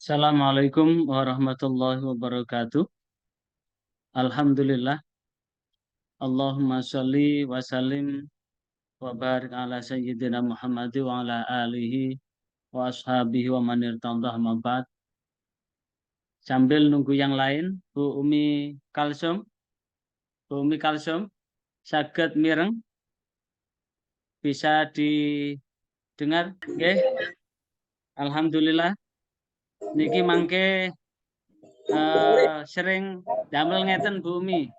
Assalamualaikum warahmatullahi wabarakatuh. Alhamdulillah. Allahumma sholli wa sallim wa barik ala sayyidina Muhammad wa ala alihi wa ashabihi wa man irtadah ma ba'd. Sambil nunggu yang lain, Bu Umi Kalsum, saged mireng, bisa didengar, nggih? Alhamdulillah. Niki mangke sering damel ngeten Bu Umi.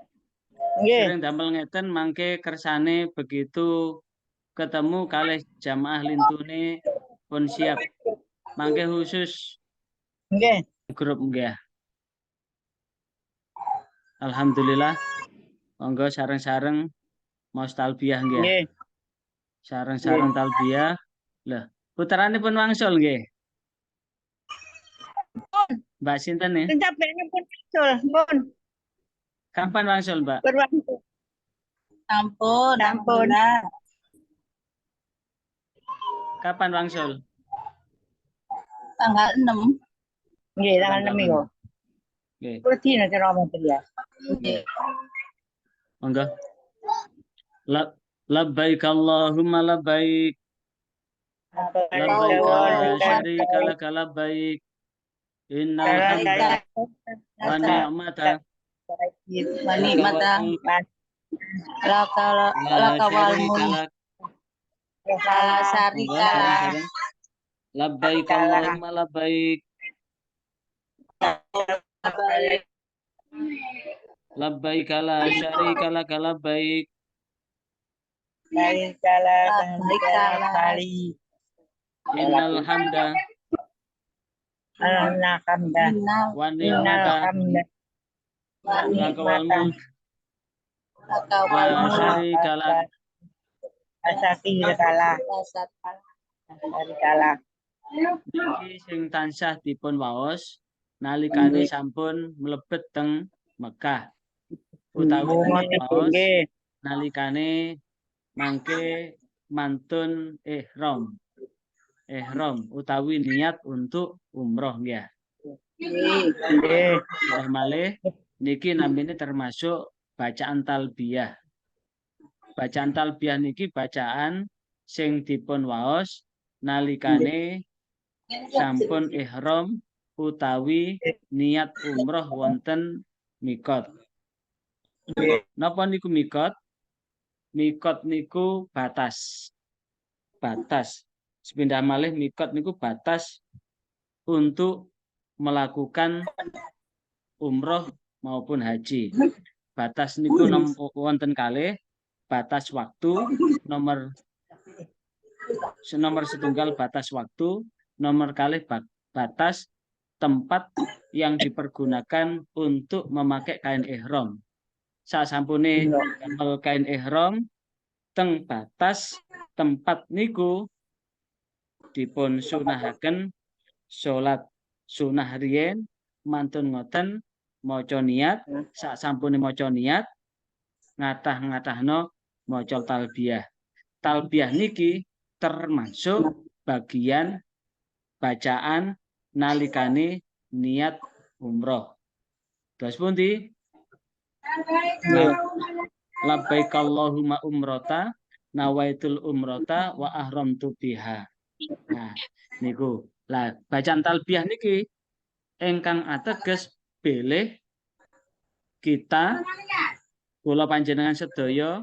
Sering damel ngeten mangke kersane begitu ketemu kalih jamaah lintune pun siap. Mangke khusus Nggih. grup nggih. Alhamdulillah. Monggo sareng-sareng maos talbiyah nggih. Nggih. Sareng-sareng talbiyah. Lah, puteranipun wangsul nggih. Mbak sinten ya? Sampeyan pun wangsul, pun. Kapan wangsul, Mbak? Berwangsul. Ampun. Kapan wangsul? Tanggal 6. Nggih, tanggal 6 iku. Nggih. Kuwi nek ora mboten ya. Nggih. Monggo. Labbaik Allahumma labbaik. Labbaik la syarika lak labbaik. Innal hamda wa ni'mata laka wal mulk la syarika labbaik Allahumma labbaik. Labbaik la syarika lak labbaik. Innal hamda wa ni'mata laka wal mulk la syarika lak. Niki sing tansah dipun waos nalikane sampun mlebet teng Mekah. Utawi waos nalikane mangke mantun ihram utawi niat untuk umroh nggih. Nggih. Malih niki namine termasuk bacaan talbiyah. Bacaan talbiyah niki bacaan sing dipun waos nalikane sampun ihram utawi niat umroh wonten mikot. Napa niku mikot? Mikot niku batas. Sepindah malih mikot niku batas untuk melakukan umroh maupun haji. Batas niku wonten kalih batas waktu nomor setunggal batas waktu, nomor kalih batas tempat yang dipergunakan untuk memakai kain ihram. Sasampune damel kain ihram teng batas tempat niku dipun sunahaken salat sunah riyen mantun ngoten maca niat, sasampune maca niat ngatah-ngatahno maca talbiyah. Talbiyah niki termasuk bagian bacaan nalikane niat umroh. Terus pundi? Labbaik Allahumma umrota nawaitul umrota wa ahramtu biha. Nah, niku. Lah, bacaan talbiyah niki ingkang ateges bilih kita kula panjenengan sedaya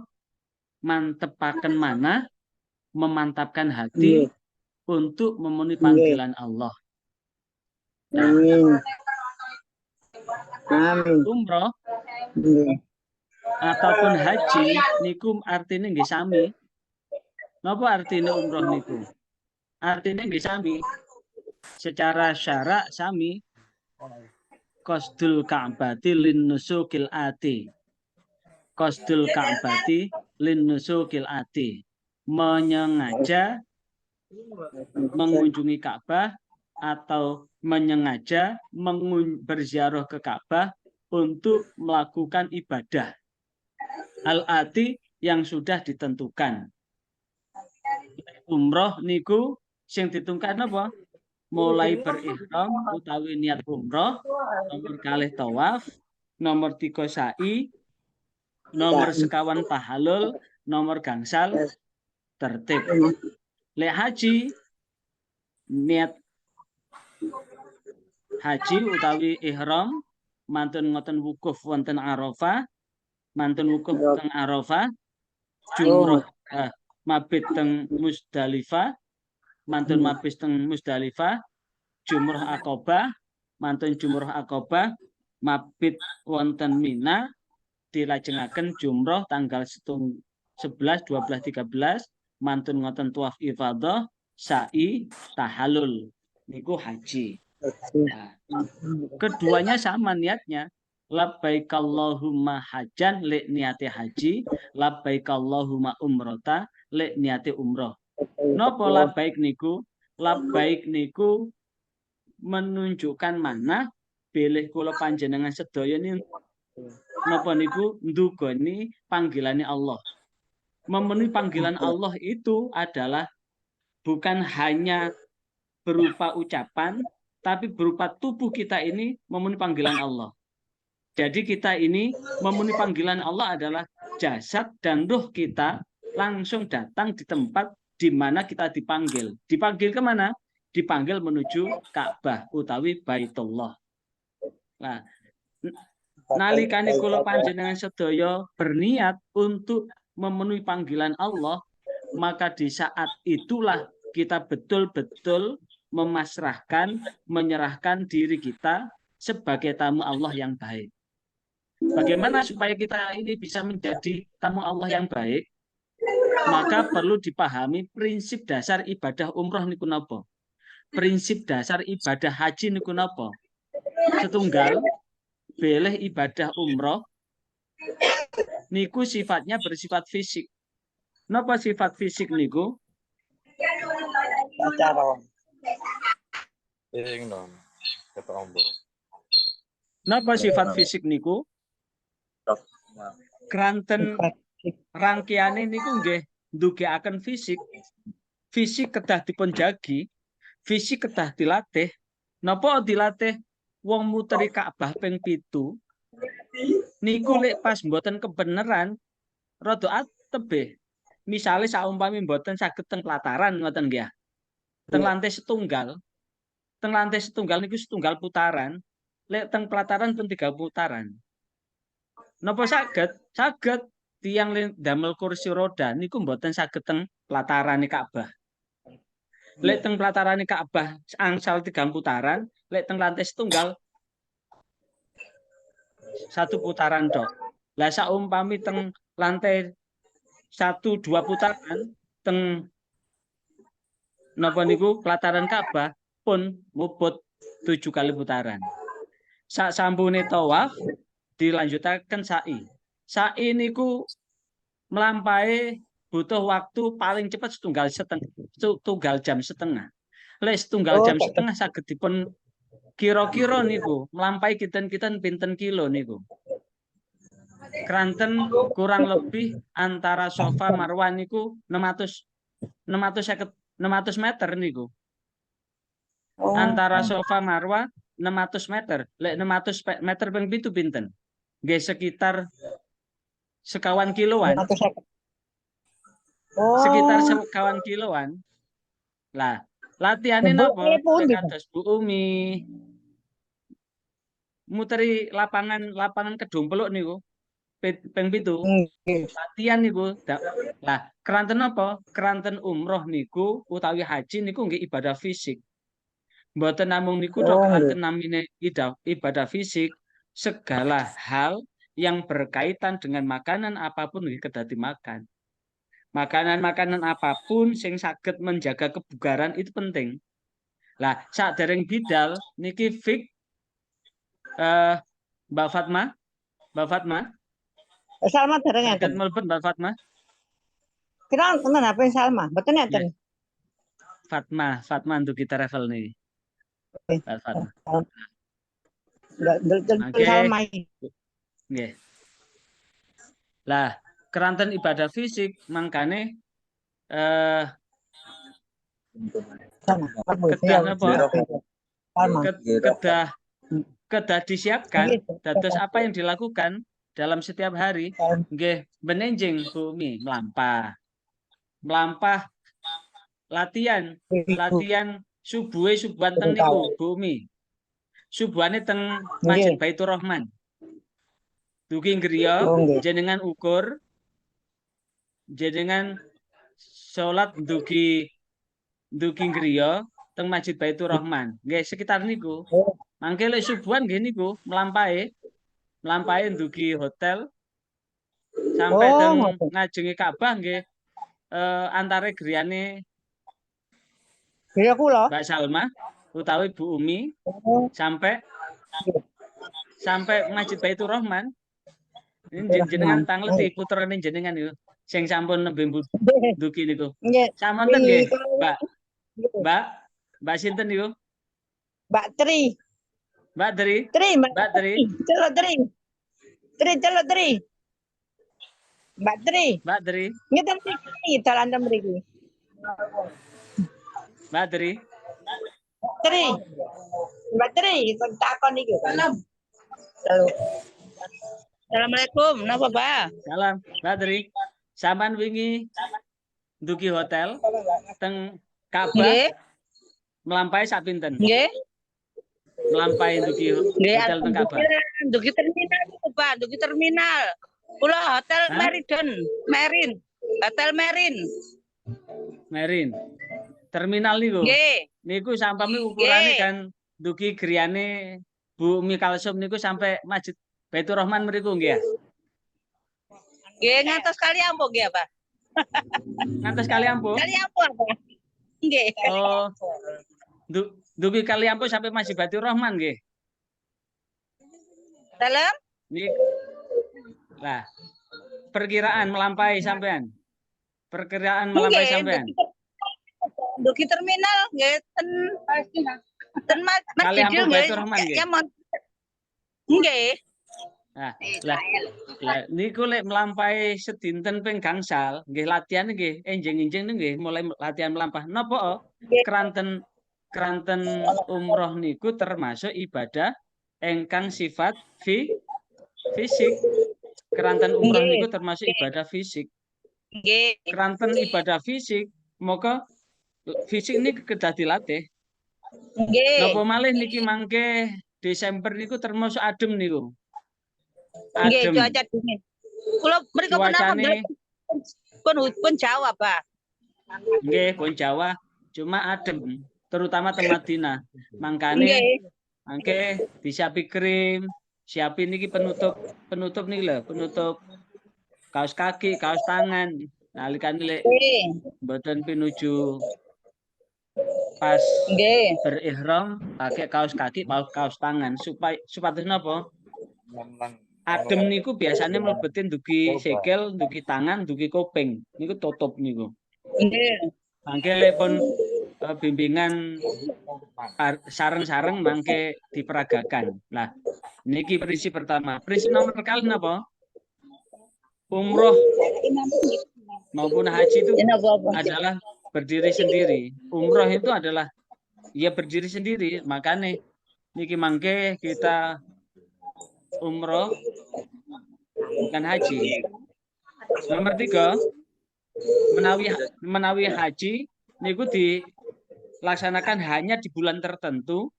mantepaken manah, memantapkan hati untuk memenuhi panggilan Allah. Amin. Umroh ataupun haji niku artine nggih sami. Napa artine umroh niku? Artine nggih sami. Secara syarak sami. Qasdul Ka'bati lin nusukil ati. Qasdul Ka'bati lin nusukil ati. Menyengaja mengunjungi Ka'bah atau menyengaja berziarah ke Ka'bah untuk melakukan ibadah. Al-ati yang sudah ditentukan. Umroh niku sing ditentukan apa? mulai berihram utawi niat umroh, nomor kalih tawaf, nomor 3 sa'i, nomor sekawan tahalul, nomor gangsal tertib. Lek haji niat haji utawi ihram mantun ngoten wukuf wonten Arafah, mantun wukuf teng Arafah, jumroh mabit teng Musdalifah, mantun mabit teng Musdalifah, jumroh Aqabah, mantun jumroh Aqabah, mabit wonten Mina, dilajengaken jumroh tanggal 11, 12, 13, mantun ngoten tuaf ifadah, sa'i, tahalul. Niku haji. Nah, keduanya sama niatnya. Labbaik Allahumma hajan lek niate haji, labbaik Allahumma umrota lek niate umroh. Napa labbaik niku? Labbaik niku menunjukkan mana bilih kula panjenengan sedaya napa niku ndugani panggilane Allah. Memenuhi panggilan Allah itu adalah bukan hanya berupa ucapan, tapi berupa tubuh kita ini memenuhi panggilan Allah. Jadi kita ini memenuhi panggilan Allah adalah jasad dan ruh kita langsung datang di tempat di mana kita dipanggil. Dipanggil kemana? Dipanggil menuju Ka'bah utawi Baitullah. Nah, nalikane kula panjenengan sedaya berniat untuk memenuhi panggilan Allah, maka di saat itulah kita betul-betul memasrahkan, menyerahkan diri kita sebagai tamu Allah yang baik. Bagaimana supaya kita ini bisa menjadi tamu Allah yang baik? Maka perlu dipahami prinsip dasar ibadah umroh niku napa? Prinsip dasar ibadah haji niku napa? Setunggal bilih ibadah umroh niku sifatnya bersifat fisik. Napa sifat fisik niku? Napa sifat fisik niku? Kranten rangkaiane niku nggih ndugekaken fisik. Fisik kedah dipun jagi, fisik kedah dilatih. Napa dilatih? Wong muteri Ka'bah ping 7 niku lek pas mboten kebenaran rada atebeh. Misale saumpami mboten saged teng pelataran ngoten nggih. Teng lantai setunggal. Teng lantai setunggal niku setunggal putaran. Lek teng pelataran pun 3 putaran. Napa saged? Saged. Tiang damel kursi roda niku mboten saged teng pelatarane Ka'bah. Lek teng pelatarane Ka'bah angsal 3 putaran, lek teng lantai setunggal 1 putaran tok. Lah saumpami teng lantai 1 2 putaran teng napa niku pelataran Ka'bah pun muput 7 kali putaran. Sak sampune tawaf dilanjutaken sa'i. Sa'i niku melampaui butuh waktu paling cepat setunggal jam setengah. Lek setunggal jam setengah saged dipun kira-kira niku melampaui kinten-kinten pinten kilo niku. Kranten kurang lebih antara Safa Marwah niku 600 meter niku. Antara Safa Marwah 600 meter. Lek 600 meter ping 7 pinten? Nggih sekitar sekawan kiloan. Sekitar sekawan kiloan. Lah, latihannya napa? Kados Bu Umi. Muteri lapangan Kedumpluk niku. Ping 7. Latihan niku. Lah, keranten apa? Keranten umroh niku utawi haji niku nggih ibadah fisik. Mboten namung niku tok keranten namine ibadah fisik, segala hal yang berkaitan dengan makanan apapun nggih kedah dimakan. Makanan-makanan apapun sing saged menjaga kebugaran itu penting. Lah, sadereng bidal niki fik Mbak Fatma. Mbak Fatma. Salma dereng Saged enten. mlebet Mbak Fatma. Kira tenan apa Salma? Mboten enten. Fatma untuk kita travel nih. Mbak Fatma. Oke. Salma. Nggih. Lah, keranten ibadah fisik mangkane Sana. Kedah napa? Sama. Kedah kedah disiapkan. Gitu. Dados apa yang dilakukan dalam setiap hari? Nggih, menenjing bumi, melampah latihan subuhan teng niku bumi. Subuhane teng Masjid Baitur Rahman. Dugi griya jenengan ukur jenengan salat dugi griya teng Masjid Baitur Rahman. Nggih sekitar niku. Mangke lek subuhan nggih niku mlampahe dugi hotel sampai teng ngajengi Ka'bah nggih antare griyane Griya kula. Mbak Salma utawi Bu Umi sampai Masjid Baitur Rahman. Ini jenengan tangleti putrane jenengan niku sing sampun nembe dugi niku. Samonten nggih, Mbak. Mbak sinten niku? Mbak Tri. Mbak Tri. Mbak Tri. Celok Tri. Celok Tri. Mbak Tri. Ngeten iki dalan mriki. Mbak Tri. Mbak Tri, takon iki. Assalamualaikum, napa, Pak? Salam, Mbak Tri. Sampean wingi dugi hotel teng Ka'bah. Melampaui sak pinten? Nggih. Melampaui dugi hotel teng Ka'bah. Dugi terminal itu, Pak, dugi terminal. Kula hotel Merin. Hotel Merin. Terminal niku. Nggih. Niku sampami ukurane kan dugi griyane Bu Umi Kalsum niku sampai Masjid Baitur Rahman mriku nggih ya? Nggih, ngantos kali ampuh nggih, Pak. Ngantos kali ampuh? Kali ampuh, Pak. Nggih. Oh. Dugi kali ampuh sampai Masjid Baitur Rahman nggih. Dalam? Nggih. Lah. Perkiraan melampaui sampean. Dugi terminal nggih ten Kali ampuh Baitur Rahman nggih. Nggih. Nah, niku lek melampaui sedinten ping gangsal, nggih latihan nggih enjing-enjing nggih mulai latihan melampah. Napa? Keranten umroh niku termasuk ibadah ingkang sifat fisik. Keranten umroh niku termasuk ibadah fisik. Nggih. Keranten ibadah fisik, maka fisik ini kedah dilatih. Nggih. Napa malih niki mangke Desember niku termasuk adem niku. Nggih, cuaca dingin. Kula mriko pun Jawa, Pak. Nggih, pun Jawa, cuma adem, terutama teng Madinah. Mangkane mangke disiapi krim, siapin niki penutup niki lho, penutup kaos kaki, kaos tangan. Nalikane lek mboten pinuju pas berihram pakai kaos kaki, kaos tangan supaya supados napa? Adem niku biasanya mlebetin dugi sikil, dugi tangan, dugi kuping. Niku tutup niku. Nggih. Mangke lek pun bimbingan sareng-sareng mangke diperagakan. Lah, niki prinsip pertama. Prinsip nomor kali napa? Umroh maupun haji itu adalah berdiri sendiri. Umroh itu adalah ya berdiri sendiri. Makanya niki mangke kita umroh bukan haji. Nomor 3, menawi haji niku dilaksanakan hanya di bulan tertentu.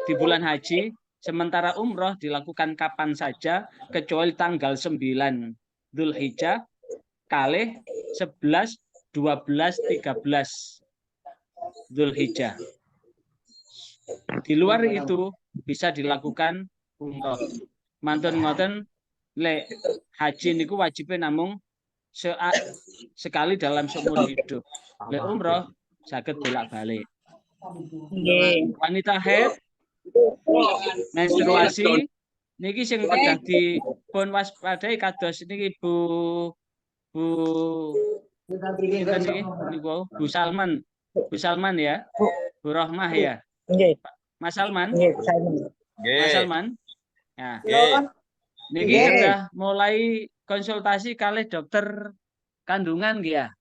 Di bulan haji, sementara umroh dilakukan kapan saja kecuali tanggal 9 Dzulhijjah kalih 11, 12, 13 Dzulhijjah. Di luar itu bisa dilakukan umroh. Mantun ngoten lek haji niku wajibnya namung sekali dalam seumur hidup. Lek umroh saged bolak-balik. Wanita haid, menstruasi niki sing kedah dipun waspadai kados niki Bu Salman. Bu Salman ya. Bu Rohmah ya. Nggih. Mas Salman. Nggih, Mas Salman. Nah, niki kedah mulai konsultasi kalih dokter kandungan nggih ya.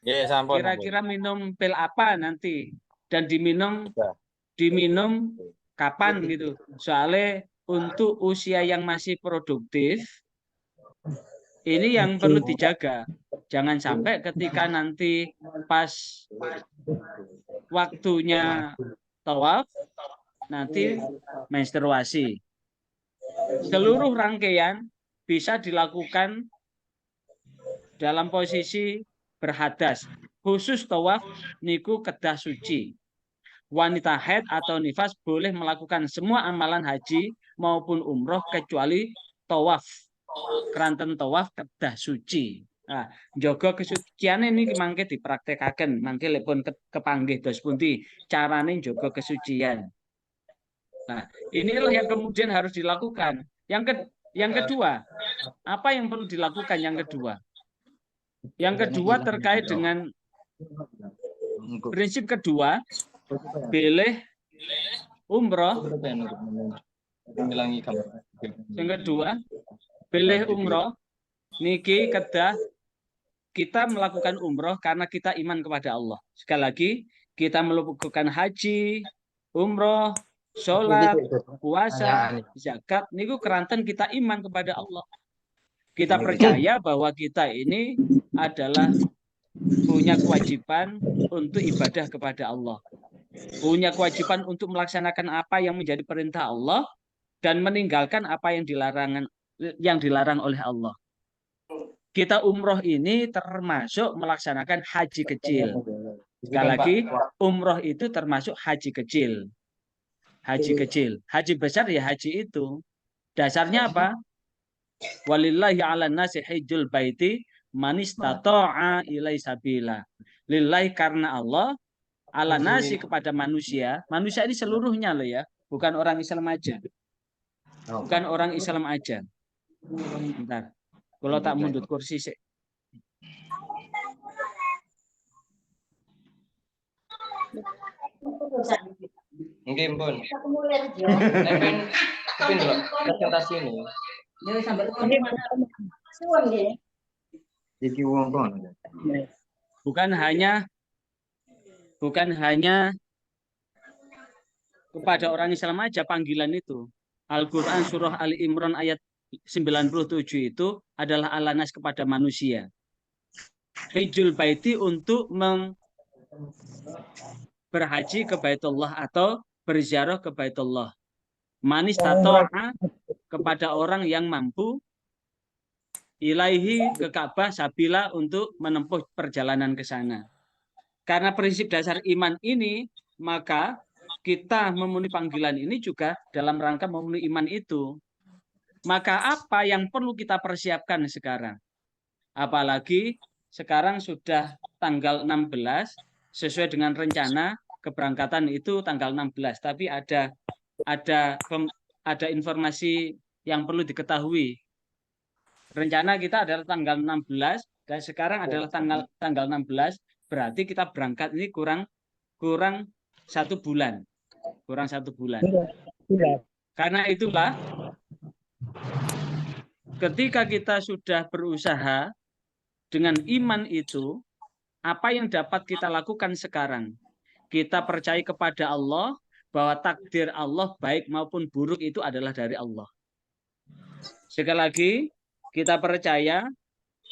Ya, sampun. Kira-kira minum pil apa nanti dan diminum kapan gitu. Soalnya untuk usia yang masih produktif ini yang perlu dijaga. Jangan sampai ketika nanti pas waktunya tawaf nanti menstruasi. Seluruh rangkaian bisa dilakukan dalam posisi berhadas. Khusus tawaf niku kedah suci. Wanita haid atau nifas boleh melakukan semua amalan haji maupun umroh kecuali tawaf. Keranten tawaf kedah suci. Nah, jaga kesucian ini mangke dipraktekkan, mangke lepun kepanggih dos pundi carane jaga kesucian. Nah, inilah yang kemudian harus dilakukan. Yang kedua, apa yang perlu dilakukan yang kedua? Yang kedua terkait dengan prinsip kedua, pilih umroh. Yang kedua, pilih umroh. Niki kedah kita melakukan umroh karena kita iman kepada Allah. Sekali lagi, kita melakukan haji, umroh, sholat, puasa, zakat. Niku keranten kita iman kepada Allah. Kita percaya bahwa kita ini adalah punya kewajiban untuk ibadah kepada Allah. Punya kewajiban untuk melaksanakan apa yang menjadi perintah Allah dan meninggalkan apa yang dilarang oleh Allah. Kita umroh ini termasuk melaksanakan haji kecil. Sekali lagi, umroh itu termasuk haji kecil. Haji kecil. Haji besar ya haji itu. Dasarnya apa? Walillahi 'alan nasi hajjul baiti man istata'a ilai sabila. Lillahi karena Allah, ala nasi kepada manusia. Manusia ini seluruhnya loh ya, bukan orang Islam aja. Bukan orang Islam aja. Bentar. Kalau tak mundut kursi sih. Mungkin pun. Tapi dulu presentasi ini. Bukan hanya kepada orang Islam aja panggilan itu. Al-Quran surah Ali Imran ayat 97 itu adalah alanas kepada manusia. Hijjul baiti untuk berhaji ke Baitullah atau berziarah ke Baitullah. Manis tato'a kepada orang yang mampu ilaihi ke Ka'bah sabila untuk menempuh perjalanan ke sana. Karena prinsip dasar iman ini, maka kita memenuhi panggilan ini juga dalam rangka memenuhi iman itu. Maka apa yang perlu kita persiapkan sekarang? Apalagi sekarang sudah tanggal 16, sesuai dengan rencana keberangkatan itu tanggal 16. Tapi ada informasi yang perlu diketahui. Rencana kita adalah tanggal 16 dan sekarang adalah tanggal 16, berarti kita berangkat ini kurang 1 bulan. Kurang 1 bulan. Karena itulah ketika kita sudah berusaha dengan iman itu, apa yang dapat kita lakukan sekarang? Kita percaya kepada Allah bahwa takdir Allah baik maupun buruk itu adalah dari Allah. Sekali lagi, kita percaya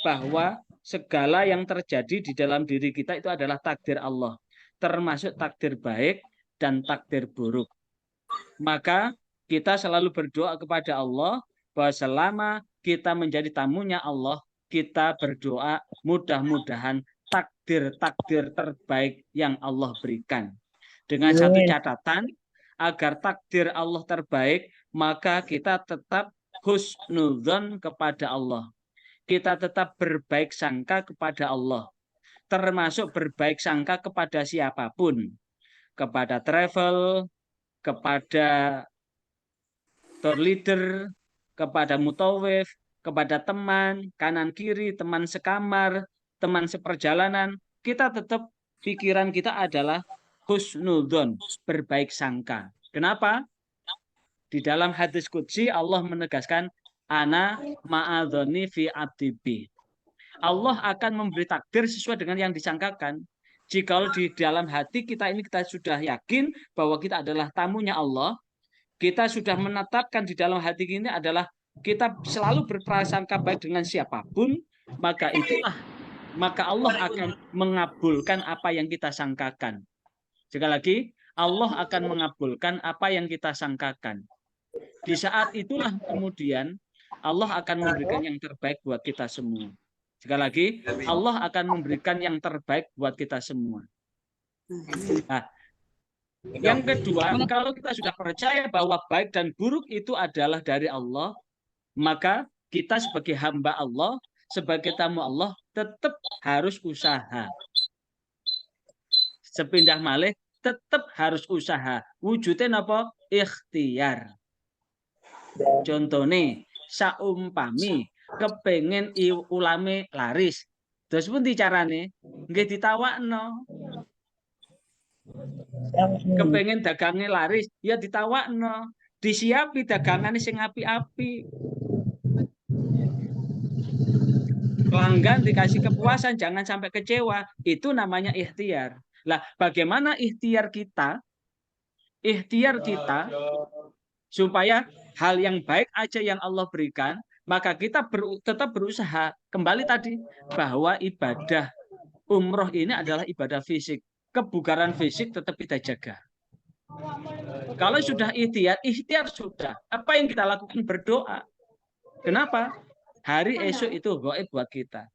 bahwa segala yang terjadi di dalam diri kita itu adalah takdir Allah, termasuk takdir baik dan takdir buruk. Maka kita selalu berdoa kepada Allah bahwa selama kita menjadi tamunya Allah, kita berdoa mudah-mudahan takdir-takdir terbaik yang Allah berikan. Dengan satu catatan, agar takdir Allah terbaik, maka kita tetap husnudzon kepada Allah. Kita tetap berbaik sangka kepada Allah. Termasuk berbaik sangka kepada siapapun. Kepada travel, kepada tour leader, kepada mutawif, kepada teman, kanan kiri, teman sekamar, teman seperjalanan. Kita tetap pikiran kita adalah husnudzon, berbaik sangka. Kenapa? Di dalam hadis qudsi Allah menegaskan ana ma'adzoni fi abdibi. Allah akan memberi takdir sesuai dengan yang disangkakan. Jikalau di dalam hati kita ini kita sudah yakin bahwa kita adalah tamunya Allah, kita sudah menetapkan di dalam hati ini adalah kita selalu berprasangka baik dengan siapapun, maka Allah akan mengabulkan apa yang kita sangkakan. Sekali lagi, Allah akan mengabulkan apa yang kita sangkakan. Di saat itulah kemudian Allah akan memberikan yang terbaik buat kita semua. Sekali lagi, Allah akan memberikan yang terbaik buat kita semua. Nah, yang kedua, kalau kita sudah percaya bahwa baik dan buruk itu adalah dari Allah, maka kita sebagai hamba Allah, sebagai tamu Allah, tetap harus usaha. Sepindah malih, tetap harus usaha. Wujudnya apa? Ikhtiar. Contohnya, saumpami kepengen ulame laris. Terus pun dicarane, nggih ditawakno. Kepengen dagangnya laris, ya ditawakno. Disiapi dagangannya sing api-api. Pelanggan dikasih kepuasan, jangan sampai kecewa. Itu namanya ikhtiar. Lah, bagaimana ikhtiar kita? Ikhtiar kita supaya hal yang baik aja yang Allah berikan, maka kita tetap berusaha. Kembali tadi bahwa ibadah umroh ini adalah ibadah fisik. Kebugaran fisik tetap kita jaga. Kalau sudah ikhtiar sudah. Apa yang kita lakukan? Berdoa. Kenapa? Hari esok itu gaib buat kita.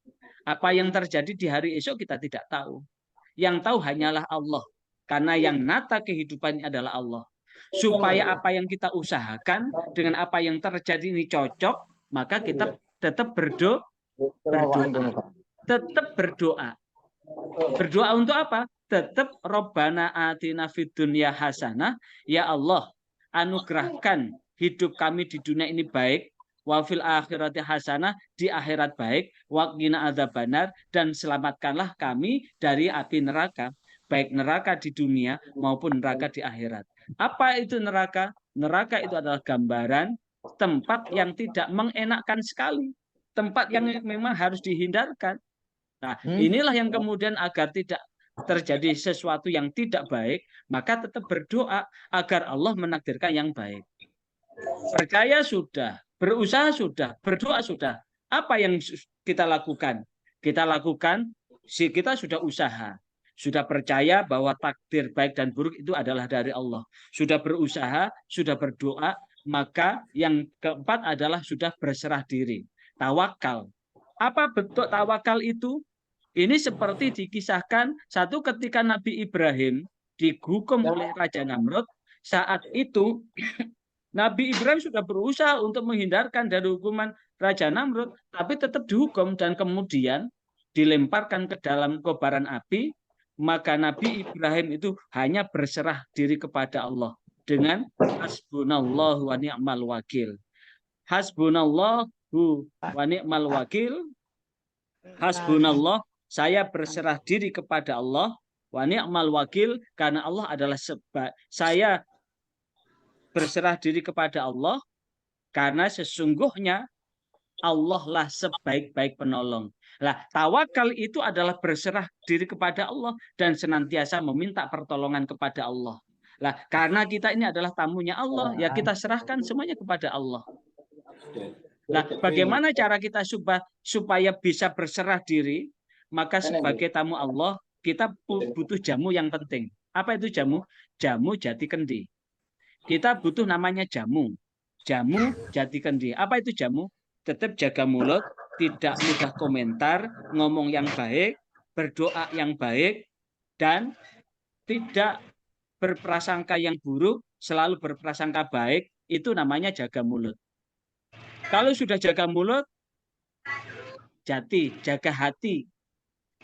Apa yang terjadi di hari esok kita tidak tahu. Yang tahu hanyalah Allah. Karena yang nata kehidupannya adalah Allah. Supaya apa yang kita usahakan dengan apa yang terjadi ini cocok, maka kita tetap berdoa. Tetap berdoa. Berdoa untuk apa? Tetap Rabbana atina fid dunya hasanah. Ya Allah, anugerahkan hidup kami di dunia ini baik. Wa fil akhirati hasanah, di akhirat baik. Wa qina adzabannar, dan selamatkanlah kami dari api neraka. Baik neraka di dunia maupun neraka di akhirat. Apa itu neraka? Neraka itu adalah gambaran tempat yang tidak mengenakkan sekali. Tempat yang memang harus dihindarkan. Nah, inilah yang kemudian agar tidak terjadi sesuatu yang tidak baik, maka tetap berdoa agar Allah menakdirkan yang baik. Percaya sudah, berusaha sudah, berdoa sudah. Apa yang kita lakukan? Kita sudah usaha. Sudah percaya bahwa takdir baik dan buruk itu adalah dari Allah. Sudah berusaha, sudah berdoa, maka yang keempat adalah sudah berserah diri. Tawakal. Apa bentuk tawakal itu? Ini seperti dikisahkan satu ketika Nabi Ibrahim dihukum oleh Raja Namrud. Saat itu Nabi Ibrahim sudah berusaha untuk menghindarkan dari hukuman Raja Namrud, tapi tetap dihukum dan kemudian dilemparkan ke dalam kobaran api. Maka Nabi Ibrahim itu hanya berserah diri kepada Allah dengan hasbunallahu wa ni'mal wakil. Hasbunallahu wa ni'mal wakil. Hasbunallah, saya berserah diri kepada Allah, wa ni'mal wakil, karena Allah adalah saya berserah diri kepada Allah karena sesungguhnya Allah lah sebaik-baik penolong. Lah, tawakal itu adalah berserah diri kepada Allah dan senantiasa meminta pertolongan kepada Allah. Lah, karena kita ini adalah tamunya Allah, ya kita serahkan semuanya kepada Allah. Lah, bagaimana cara kita supaya bisa berserah diri? Maka sebagai tamu Allah, kita butuh jamu yang penting. Apa itu jamu? Jamu jati kendi. Kita butuh namanya jamu. Jamu jati kendi. Apa itu jamu? Tetap jaga mulut, tidak mudah komentar, ngomong yang baik, berdoa yang baik, dan tidak berprasangka yang buruk, selalu berprasangka baik, itu namanya jaga mulut. Kalau sudah jaga mulut, jaga hati.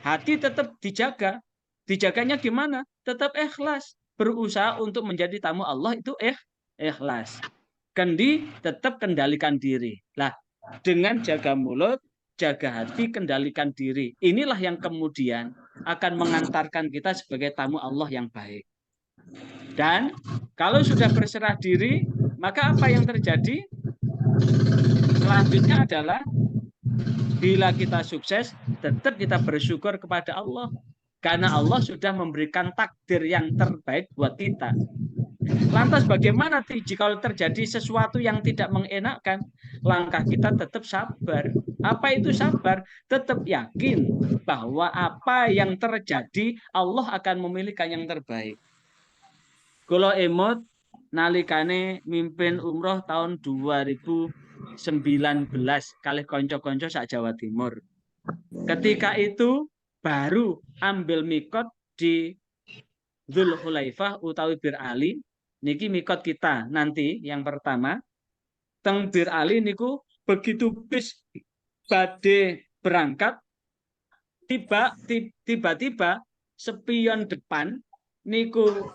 Hati tetap dijaga. Dijaganya gimana? Tetap ikhlas. Berusaha untuk menjadi tamu Allah itu ikhlas. Kendi tetap kendalikan diri. Lah, dengan jaga mulut, jaga hati, kendalikan diri. Inilah yang kemudian akan mengantarkan kita sebagai tamu Allah yang baik. Dan kalau sudah berserah diri, maka apa yang terjadi? Selanjutnya adalah bila kita sukses, tetap kita bersyukur kepada Allah. Karena Allah sudah memberikan takdir yang terbaik buat kita. Lantas bagaimana jika terjadi sesuatu yang tidak mengenakkan? Langkah kita tetap sabar. Apa itu sabar? Tetap yakin bahwa apa yang terjadi Allah akan memilihkan yang terbaik. Kalau emot nalikane mimpin umroh tahun 2019 kali konco-konco sak Jawa Timur. Ketika itu baru ambil mikot di Dzulhulaifah utawi Bir Ali. Niki mikot kita nanti yang pertama. Teng Bir Ali niku begitu bis badhe berangkat tiba-tiba spion depan niku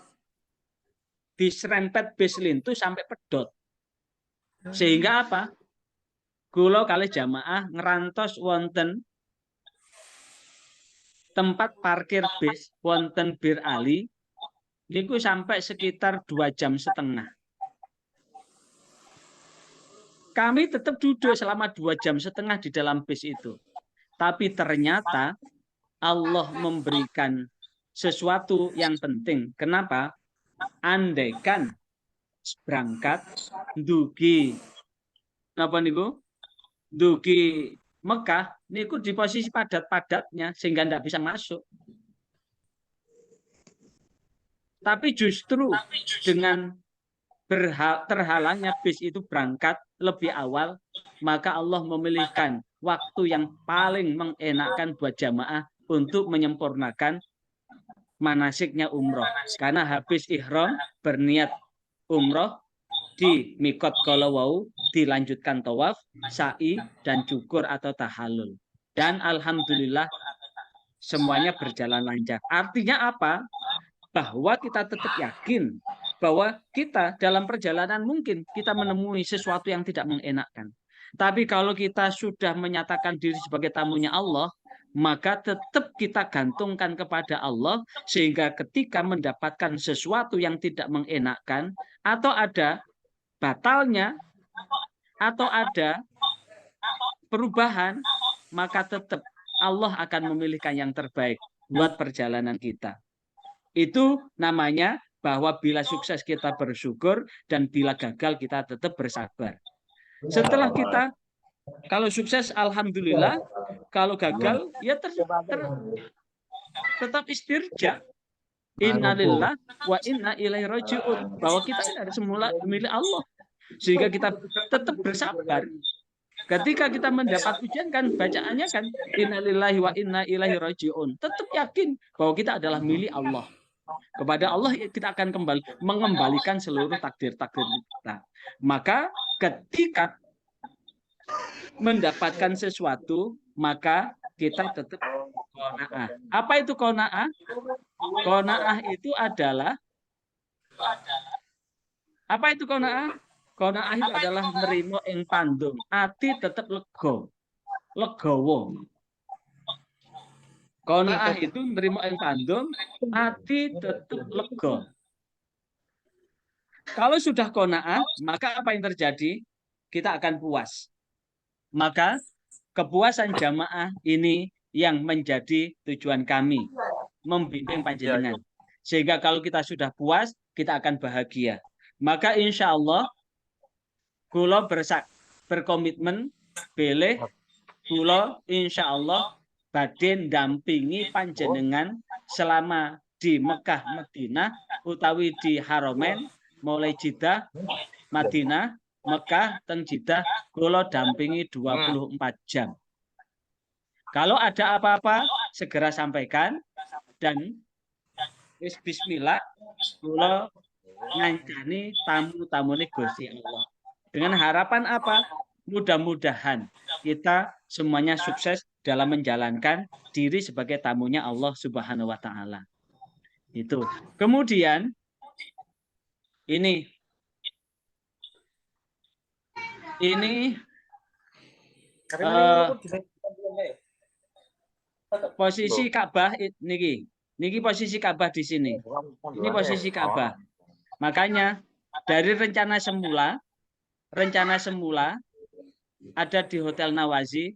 diserempet bis lintu sampai pedot. Sehingga apa? Kula kali jamaah ngerantos wonten tempat parkir bis wonten Bir Ali niku sampai sekitar 2,5 jam. Kami tetap duduk selama 2,5 jam di dalam bis itu. Tapi ternyata Allah memberikan sesuatu yang penting. Kenapa? Andaikan berangkat dugi apa niku? Dugi Mekah niku di posisi padat-padatnya sehingga tidak bisa masuk. Tapi justru dengan terhalangnya bis itu berangkat lebih awal, maka Allah memilihkan waktu yang paling mengenakkan buat jamaah untuk menyempurnakan manasiknya umroh. Karena habis ihram berniat umroh di mikot kolowau dilanjutkan tawaf, sa'i, dan cukur atau tahallul. Dan alhamdulillah semuanya berjalan lancar. Artinya apa? Bahwa kita tetap yakin bahwa kita dalam perjalanan mungkin kita menemui sesuatu yang tidak mengenakkan. Tapi kalau kita sudah menyatakan diri sebagai tamunya Allah, maka tetap kita gantungkan kepada Allah sehingga ketika mendapatkan sesuatu yang tidak mengenakkan atau ada batalnya atau ada perubahan, maka tetap Allah akan memilihkan yang terbaik buat perjalanan kita. Itu namanya bahwa bila sukses kita bersyukur dan bila gagal kita tetap bersabar. Setelah kita kalau sukses alhamdulillah, kalau gagal ya tetap istirja. Innalillah wa inna ilaihi rajiun. Bahwa kita dari semula milik Allah. Sehingga kita tetap bersabar. Ketika kita mendapat ujian kan bacaannya kan innalillahi wa inna ilaihi rajiun. Tetap yakin bahwa kita adalah milik Allah. Kepada Allah kita akan mengembalikan seluruh takdir-takdir kita. Maka ketika mendapatkan sesuatu, maka kita tetap qanaah. Apa itu qanaah? Qanaah itu adalah apa itu qanaah? Qanaah itu adalah nerimo ing pandung, ati tetap legowo. Qanaah itu nerimo ing pandung, ati tetap lega. Kalau sudah qanaah, maka apa yang terjadi? Kita akan puas. Maka kepuasan jamaah ini yang menjadi tujuan kami, membimbing panjenengan. Sehingga kalau kita sudah puas, kita akan bahagia. Maka insya Allah, kula berkomitmen, pilih kula insya Allah badhe ndampingi panjenengan selama di Mekah Madinah utawi di Haromen mulai Jeddah Madinah Mekah teng Jeddah kula dampingi 24 jam. Kalau ada apa-apa segera sampaikan dan bismillah kula ngancani tamu-tamune Gusti Allah. Dengan harapan apa? Mudah-mudahan kita semuanya sukses dalam menjalankan diri sebagai tamunya Allah Subhanahu wa taala. Itu. Kemudian ini posisi Ka'bah niki posisi Ka'bah di sini. Ini posisi Ka'bah. Makanya dari rencana semula ada di Hotel Nawazi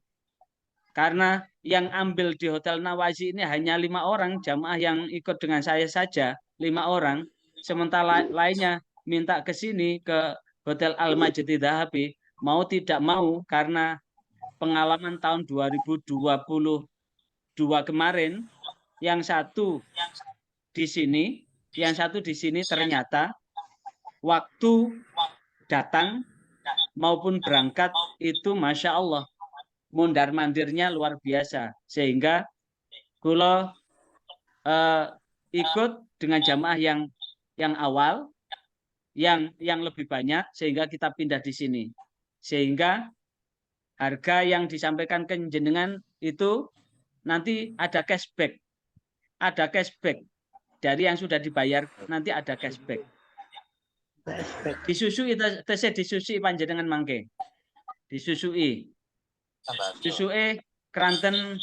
Karena yang ambil di Hotel Nawazi ini hanya 5 orang, jamaah yang ikut dengan saya saja 5 orang. Sementara lainnya minta ke sini ke Hotel Al-Majid Dahabi, mau tidak mau karena pengalaman tahun 2022 kemarin, yang satu di sini ternyata waktu datang maupun berangkat itu Masya Allah mundar mandirnya luar biasa, sehingga kula ikut dengan jamaah yang awal yang lebih banyak, sehingga kita pindah di sini, sehingga harga yang disampaikan ke jenengan itu nanti ada cashback dari yang sudah dibayar, nanti ada cashback. Disusui disusui panjenengan mangke. Disusui keranten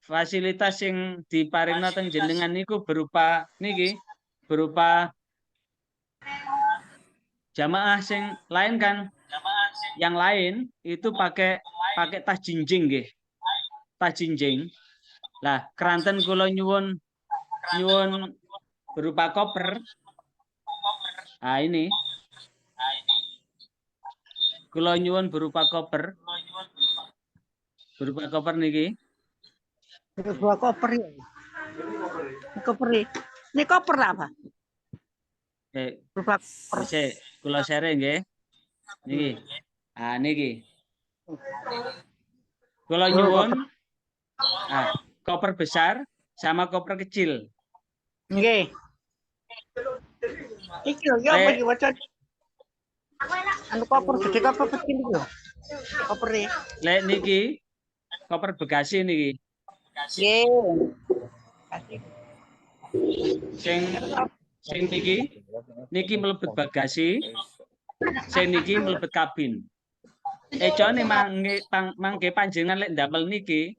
fasilitas yang diparingna teng jenengan niku berupa jamaah sing lain kan. Yang lain itu pakai tas jinjing nggih. Tas jinjing. Lah, keranten kula nyuwun berupa koper. Nah, ini. Kula nyuwun berupa koper. Berupa koper niki. Berupa koper. Koper. Ini koper apa? Berupa koper. Kula share nggih. Niki. Ah niki. Kula nyuwun koper besar sama koper kecil. Nggih. Iki lho apa iki wacan? Anu koper gede koper kecil iki. Kopere. Lek niki koper bagasi niki. Nggih. Sing niki mlebet bagasi, sing niki mlebet kabin. Ejone mangke panjenengan lek ndamel niki,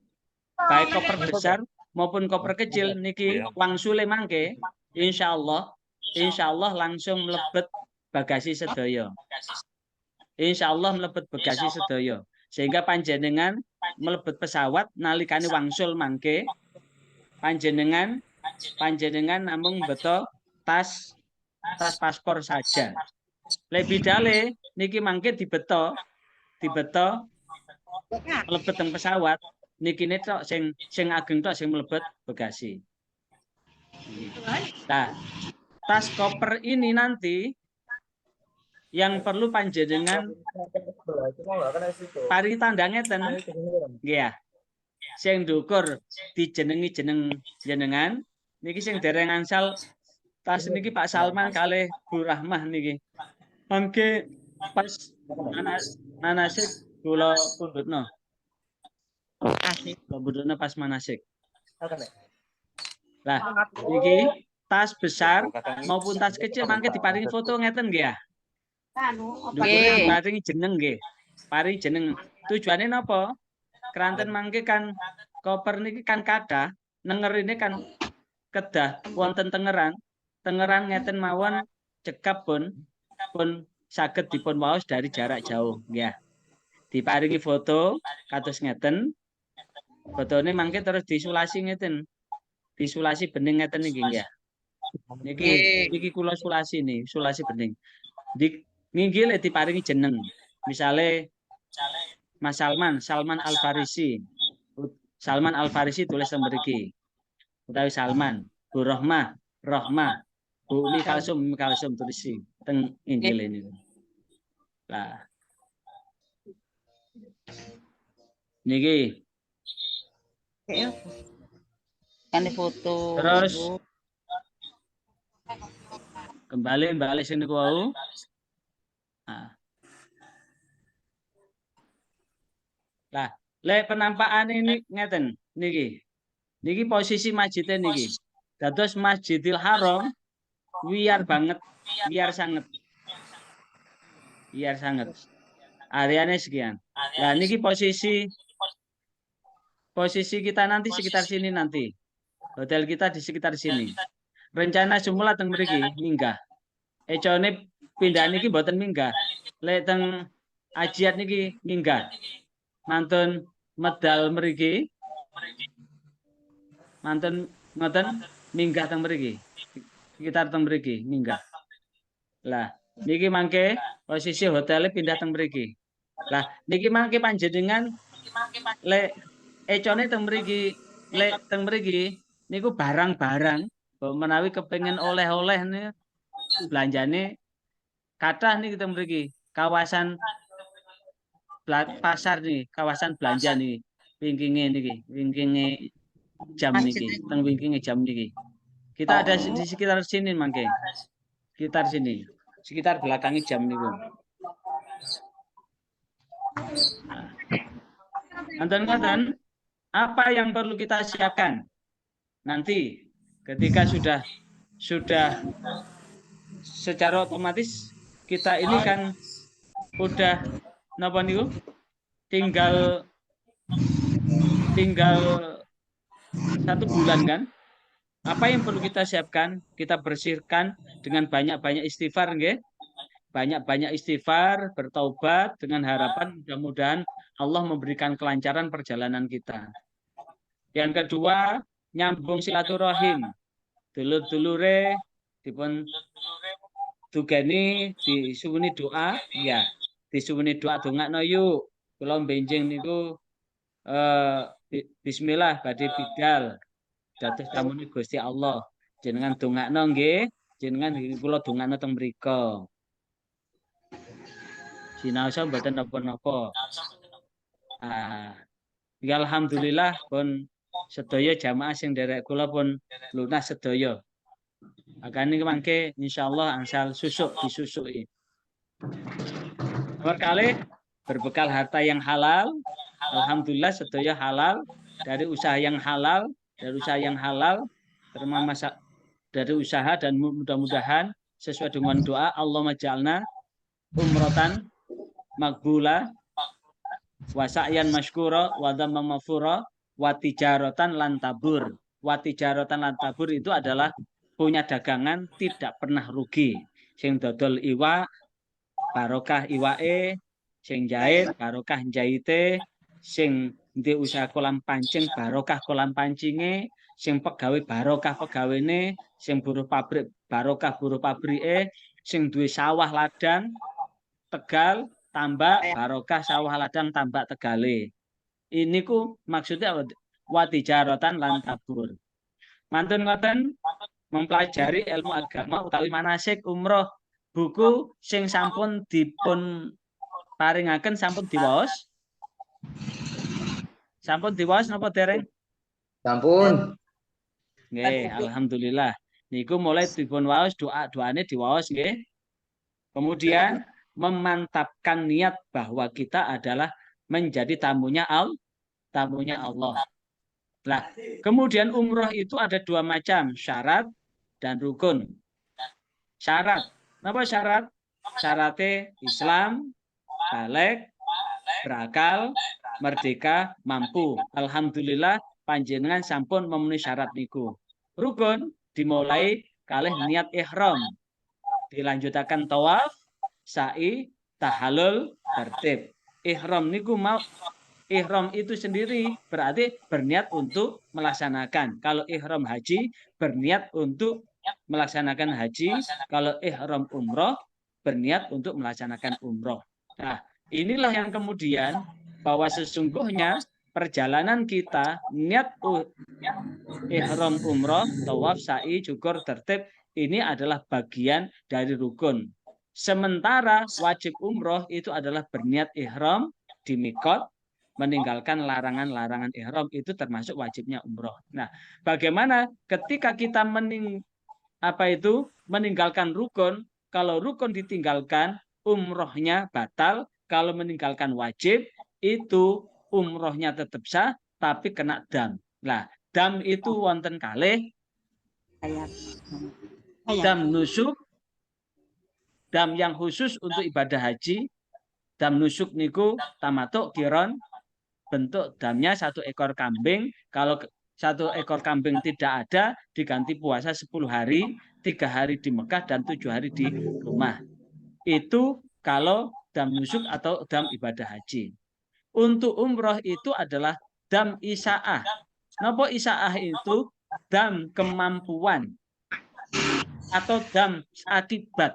baik koper besar maupun koper kecil niki wangsule mangke, insyaallah langsung mlebet bagasi sedaya. Insyaallah mlebet bagasi sedaya. Sehingga panjenengan mlebet pesawat nalikane wangsul mangke, panjenengan namung beto tas paspor saja. Lek bidale niki mangke dibeto mlebet teng pesawat, niki tok sing ageng tok sing mlebet bagasi. Nah, tas koper ini nanti yang perlu panjenengan paring tanda ngeten nggih ya. Sing ndukur dijenengi jeneng jenengan niki sing dereng angsal tas niki Pak Salman kalih Bu Rahmah niki. Mangke pas manasik kula pundhutna. Kula pundhutna pas manasik. Lah niki tas besar maupun tas kecil mangke diparingi foto ngeten nggih ya. Nggih, paringi jeneng nggih. Paringi jeneng. Tujuane napa? Keranten mangke kan koper niki kan kathah, nengerine kan kedah wonten tengeran. Tengeran ngeten mawon cekap pun saged dipun waos dari jarak jauh nggih. Diparingi foto kados ngeten. Fotone mangke terus disulasi ngeten. Disulasi bening ngeten niki nggih. Niki kula sulasi nih, sulasi bening. Niki lek diparingi jeneng. Misale Mas Salman Al-Farisi. Salman Al-Farisi tulis teng mriki. Utawi Salman, Bu Rohmah, Bu Umi Kalsum tulis teng Injil ini. Lah. Niki. Kan foto. Terus kembali sini niku wau. Nah. Lah, lek penampakan ini ngeten niki. Niki posisi masjidnya niki. Dados Masjidil Haram wiyar banget, wiyar sanget. Areanya sekian. Nah, niki posisi kita nanti sekitar sini nanti. Hotel kita di sekitar sini. Rencana semula teng mriki minggah. Econe pindah niki mboten minggah. Lek teng Ajiat niki minggah. Mantun medal mriki manten ngoten minggah teng mriki. Sekitar teng mriki minggah. Lah niki mangke posisi hotelnya pindah teng mriki. Lah niki mangke panjenengan lek econe teng mriki lek teng mriki niku barang-barang menawi kepengin oleh-oleh nih belanjane kathah niki teng mriki. Kawasan pasar nih, kawasan belanja nih. Wingkinge jam niki, teng wingkinge jam niki. Kita ada di sekitar sini mangke. Sekitar sini. Sekitar belakangnya jam niku. Nonton-nonton, apa yang perlu kita siapkan nanti ketika sudah secara otomatis kita ini kan udah napa niku tinggal 1 bulan kan. Apa yang perlu kita siapkan? Kita bersihkan dengan banyak-banyak istighfar nggih. Banyak-banyak istighfar, bertaubat dengan harapan mudah-mudahan Allah memberikan kelancaran perjalanan kita. Yang kedua, nyambung silaturahim. Dulur-dulure dipun dugeni disuwuni doa, ya. Disuwuni doa dongakno yuk. Kula benjing niku bismillah badhe bidal. Dados tamune Gusti Allah. Jenengan dongakno nggih, jenengan kula dongakno teng mriku. Sinaosa mboten napa-napa. Ya alhamdulillah pun sedaya jamaah sing derek kula pun lunas sedaya. Akane mangke insyaallah angsal susuk disusuki. Nomor kali berbekal harta yang halal, alhamdulillah sedaya halal dari usaha yang halal, termasuk dari usaha dan mudah-mudahan sesuai dengan doa Allahumma ja'alna umratan makbula wa sa'yan masykura wa dhamman mafura wa tijaratan lan tabur. Wa tijaratan lan tabur itu adalah punya dagangan tidak pernah rugi. Sing dodol iwak barokah iwake, sing jahit barokah jahite, sing ndek usaha kolam pancing barokah kolam pancinge, sing pegawe barokah pegawene, sing buruh pabrik barokah buruh pabrike, sing duwe sawah ladang Tegal tambak barokah sawah ladang tambak Tegale. Ini ku maksudnya watijaratan lan tabur. Mantun ngoten mempelajari ilmu agama utawi manasik umroh buku sing sampun dipun paringaken sampun diwaos. Sampun diwaos napa dereng? Sampun. Nggih, alhamdulillah. Niku mulai dipun waos doa-doane diwaos nggih. Kemudian memantapkan niat bahwa kita adalah menjadi tamunya Allah. Nah, kemudian umroh itu ada 2 macam, syarat dan rukun. Syarat. Napa syarat? Syaratnya Islam, balik, berakal, merdeka, mampu. Alhamdulillah panjenengan sampun memenuhi syarat niku. Rukun dimulai kalih niat ihram. Dilanjutakan tawaf, sa'i, tahallul, tertib. Ihram niku mau ihram itu sendiri berarti berniat untuk melaksanakan. Kalau ihram haji berniat untuk melaksanakan haji, kalau ihram umroh berniat untuk melaksanakan umroh. Nah, inilah yang kemudian bahwa sesungguhnya perjalanan kita niat ihram umroh, tawaf, sa'i, syukur, tertib ini adalah bagian dari rukun. Sementara wajib umroh itu adalah berniat ihram di mikot, meninggalkan larangan-larangan ihram itu termasuk wajibnya umroh. Nah, bagaimana ketika kita meninggalkan rukun? Kalau rukun ditinggalkan, umrohnya batal. Kalau meninggalkan wajib, itu umrohnya tetap sah, tapi kena dam. Nah, dam itu wonten kalih. Dam nusuk, dam yang khusus untuk ibadah haji. Dam nusuk niku tamatuk kiron. Bentuk damnya 1 ekor kambing. Kalau 1 ekor kambing tidak ada, diganti puasa 10 hari, 3 hari di Mekah dan 7 hari di rumah. Itu kalau dam nusuk atau dam ibadah haji. untuk umroh itu adalah dam isaah. Napa isaah itu? Dam kemampuan atau dam akibat.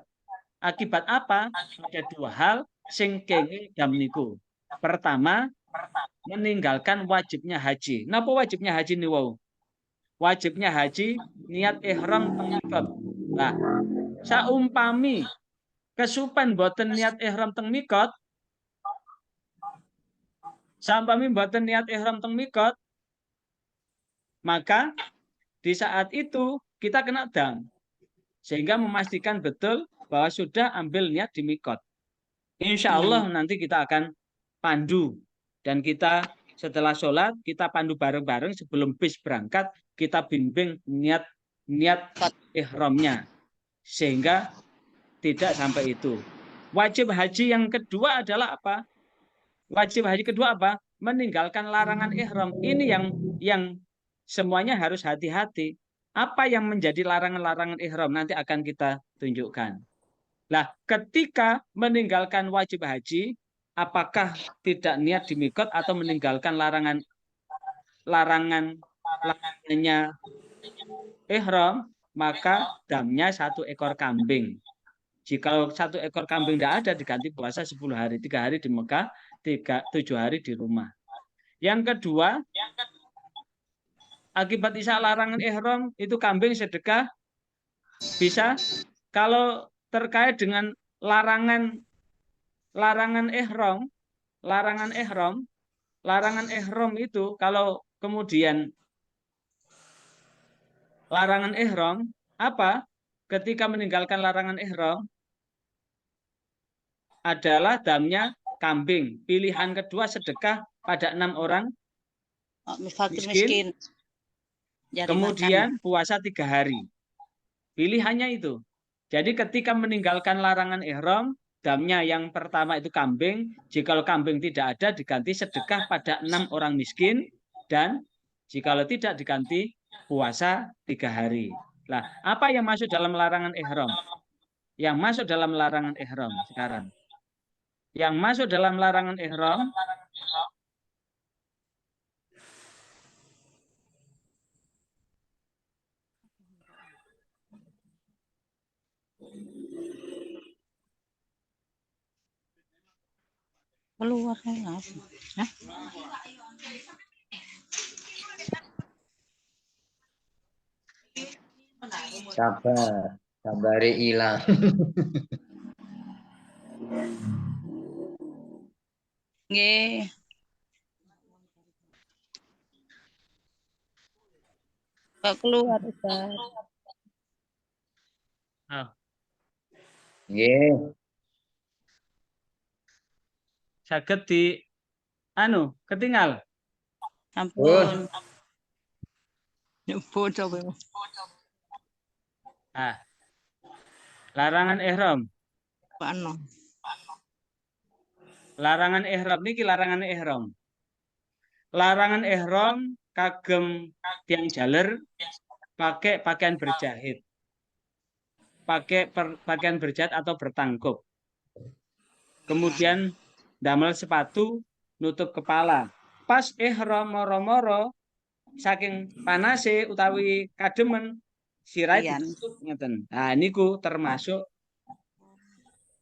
Akibat apa? Ada dua hal sing kenging dam niku. Pertama, meninggalkan wajibnya haji. Napa wajibnya haji nih wow? Wajibnya haji niat ihram teng mikot. Nah, saumpami kesupen boten niat ihram teng mikot, saumpami boten niat ihram teng mikot, maka di saat itu kita kena dam. Sehingga memastikan betul bahwa sudah ambil niat di mikot. Insya Allah nanti kita akan pandu. Dan kita setelah sholat, kita pandu bareng-bareng sebelum bis berangkat, kita bimbing niat ihramnya. Sehingga tidak sampai itu. Wajib haji yang kedua adalah apa? Wajib haji kedua apa? Meninggalkan larangan ihram. Ini yang semuanya harus hati-hati. Apa yang menjadi larangan-larangan ihram nanti akan kita tunjukkan. Nah, ketika meninggalkan wajib haji, apakah tidak niat di mikot atau meninggalkan larangannya ihram, maka damnya 1 ekor kambing. Jika 1 ekor kambing tidak ada, diganti puasa 10 hari. 3 hari di Mekah, 7 hari di rumah. Yang kedua, akibat isa larangan ihram, itu kambing sedekah bisa. Kalau terkait dengan larangan ihram, larangan ihram itu kalau kemudian larangan ihram apa? Ketika meninggalkan larangan ihram adalah damnya kambing. Pilihan kedua sedekah pada 6 orang miskin. Kemudian puasa 3 hari. Pilihannya itu. Jadi ketika meninggalkan larangan ihram, damnya yang pertama itu kambing. Jikalau kambing tidak ada, diganti sedekah pada 6 orang miskin. Dan jikalau tidak, diganti puasa 3 hari. Nah, apa yang masuk dalam larangan ihram? Yang masuk dalam larangan ihram sekarang. Yang masuk dalam larangan ihram Keluar langsung. Hah? Sabari hilang. Nggih. Kok keluar, Ustaz? Nggih. saged di ketinggal. Ampun. Nyebut coba. Larangan ihram. Pano. Larangan ihram niki larangan ihram. Larangan ihram kagem tiang jaler pakai pakaian berjahit. Pakai pakaian berjahit atau bertangkup. Kemudian damel sepatu nutup kepala. Pas ihram moro-moro saking panase utawi kademen sirai ditutup ngeten. Nah, niku termasuk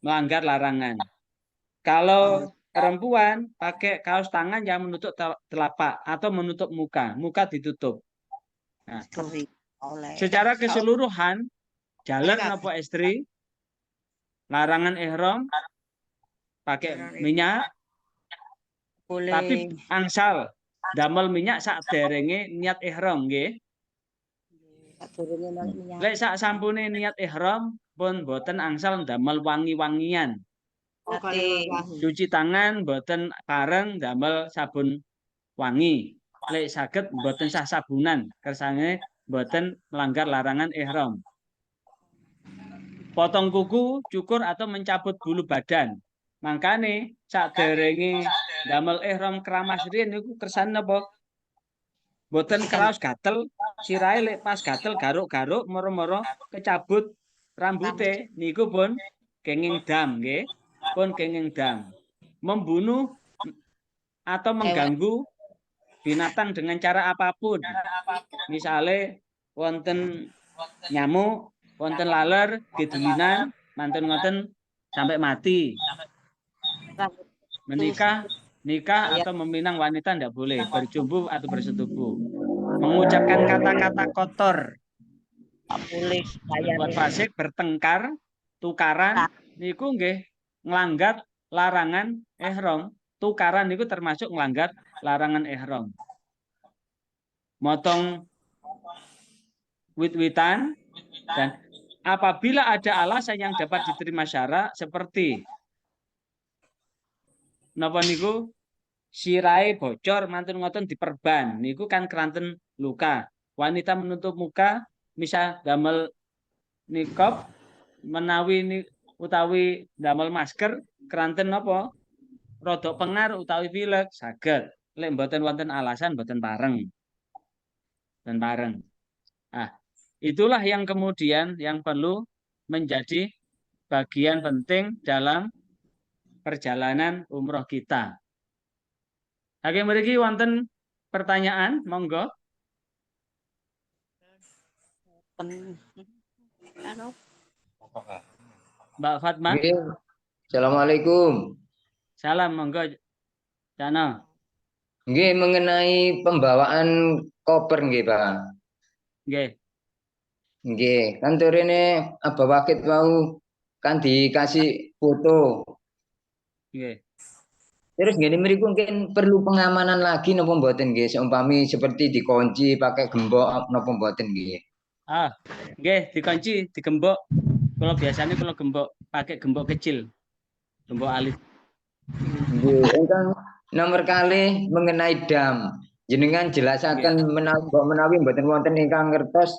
melanggar larangan. Kalau perempuan pakai kaos tangan yang menutup telapak atau menutup muka, muka ditutup. Nah, secara keseluruhan jaler napa istri larangan ihram pakai minyak, tapi angsal damel minyak sak derenge niat ihram nggih. Lek sak sampune niat ihram pun boten angsal damel wangi-wangian. Cuci tangan boten pareng damel sabun wangi. Lek saged boten sah sabunan, kersane boten melanggar larangan ihram. Potong kuku, cukur atau mencabut bulu badan. Mangkane saderenge damel ihram keramas riyen niku kersane napa? Boten kraos gatel, sirahe lek pas gatel garuk-garuk moro-moro kecabut rambute niku pun kenging dam nggih. Pun kenging dam. Membunuh atau mengganggu binatang dengan cara apapun. Misalnya wonten nyamuk, wonten laler, gedulinan, mantun ngoten sampai mati. Menikah, nikah atau meminang wanita tidak boleh, berjumbu atau bersetubuh. Mengucapkan kata-kata kotor, boleh berbuat fasik, bertengkar, tukaran, niku nggih nglanggar larangan ihram. Tukaran niku termasuk nglanggar larangan ihram. Motong wit-witan, dan apabila ada alasan yang dapat diterima syara seperti napa niku sirai bocor mantun ngoten diperban niku kan keranten luka. Wanita menutup muka misal damel nikab menawi utawi damel masker keranten napa rodok pengar utawi pilek saged. Lek mboten wonten alasan mboten pareng. Dan pareng. Nah, itulah yang kemudian yang perlu menjadi bagian penting dalam perjalanan umroh kita. Oke, mriki wonten pertanyaan, monggo. Mbak Fatma. Assalamualaikum. Salam, monggo. Cana. Nggih, mengenai pembawaan koper nggih, Pak. Nggih. Nggih, kan turine Abah Wakit mau kan dikasih foto. Nggih. Terus ngene mriku mungkin perlu pengamanan lagi napa mboten nggih? Seumpami seperti dikunci pakai gembok napa mboten nggih? Nggih, dikunci, digembok. Kalau biasanya kalau gembok pakai gembok kecil. Gembok alit. Nggih, ingkang nomor kalih mengenai dam. Jenengan jelasaken menawi mboten wonten ingkang ngertos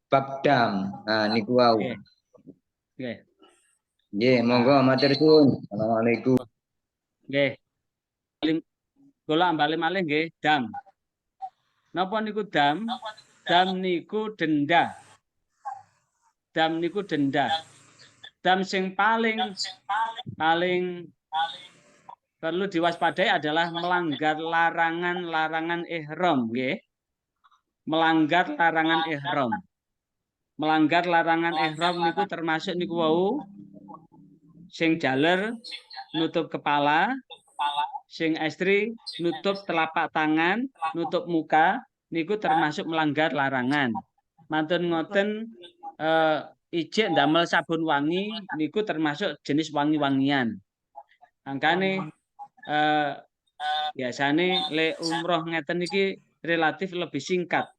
bab dam. Nah niku wau. Nggih. Nggih, monggo matur suwun. Assalamualaikum. Nggih. Kula bali malih nggih dam. Napa niku dam? Dam niku denda. Dam niku denda. Dam sing paling perlu diwaspadai adalah melanggar larangan ihram, nggih. Melanggar larangan ihram. Melanggar larangan ihram niku termasuk niku wau sing jaler nutup kepala, sing estri nutup telapak tangan, nutup muka, niku termasuk melanggar larangan. Mantun ngoten ijik ndamel sabun wangi niku termasuk jenis wangi-wangian. Angkane biasane le umroh ngeten iki relatif lebih singkat.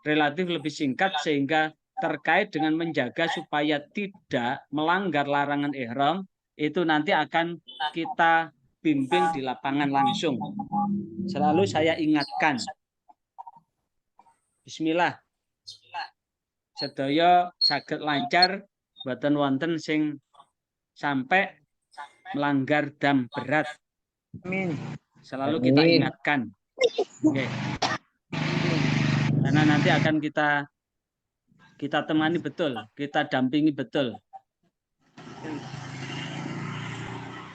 Relatif lebih singkat sehingga terkait dengan menjaga supaya tidak melanggar larangan ihram itu nanti akan kita bimbing di lapangan langsung. Selalu saya ingatkan. Bismillah. Sedaya saged lancar boten wonten sing sampai melanggar dam berat. Selalu kita ingatkan. Okay. Karena nanti akan kita temani betul, kita dampingi betul.